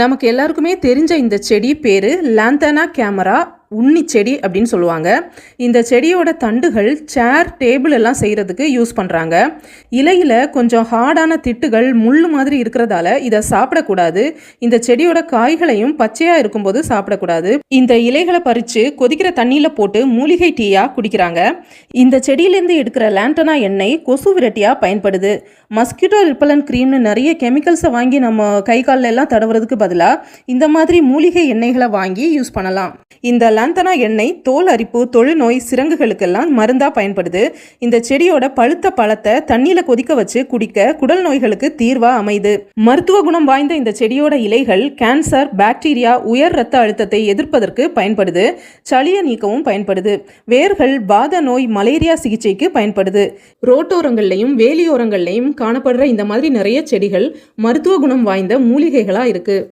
நமக்கு எல்லாருக்குமே தெரிஞ்ச இந்த செடி பேரு லாந்தனா கேமரா உண்ணி செடி அப்படின்னு சொல்லுவாங்க. இந்த செடியோட தண்டுகள் சேர் டேபிள் எல்லாம் செய்கிறதுக்கு யூஸ் பண்ணுறாங்க. இலையில் கொஞ்சம் ஹார்டான திட்டுகள் முள் மாதிரி இருக்கிறதால இதை சாப்பிடக்கூடாது. இந்த செடியோட காய்களையும் பச்சையாக இருக்கும்போது சாப்பிடக்கூடாது. இந்த இலைகளை பறித்து கொதிக்கிற தண்ணியில் போட்டு மூலிகை டீயாக குடிக்கிறாங்க. இந்த செடியிலேருந்து எடுக்கிற லாண்டனா எண்ணெய் கொசு விரட்டியாக பயன்படுது. மஸ்கிட்டோ ரிப்பலன் க்ரீம்னு நிறைய கெமிக்கல்ஸை வாங்கி நம்ம கை காலில் எல்லாம் தடவுறதுக்கு பதிலாக இந்த மாதிரி மூலிகை எண்ணெய்களை வாங்கி யூஸ் பண்ணலாம். இந்த லாந்தனா எண்ணெய் தோல் அரிப்பு, தொழுநோய், சிரங்குகளுக்கெல்லாம் மருந்தா பயன்படுது. இந்த செடியோட பழுத்த பழத்தை தண்ணியில கொதிக்க வச்சு குடிக்க குடல் நோய்களுக்கு தீர்வா அமைது. மருத்துவ குணம் வாய்ந்த இந்த செடியோட இலைகள் கேன்சர், பாக்டீரியா, உயர் ரத்த அழுத்தத்தை எதிர்ப்பதற்கு பயன்படுது. சளியை நீக்கவும் பயன்படுது. வேர்கள் வாத நோய், மலேரியா சிகிச்சைக்கு பயன்படுது. ரோட்டோரங்கள்லையும் வேலியோரங்கள்லையும் காணப்படுற இந்த மாதிரி நிறைய செடிகள் மருத்துவ குணம் வாய்ந்த மூலிகைகளா இருக்கு.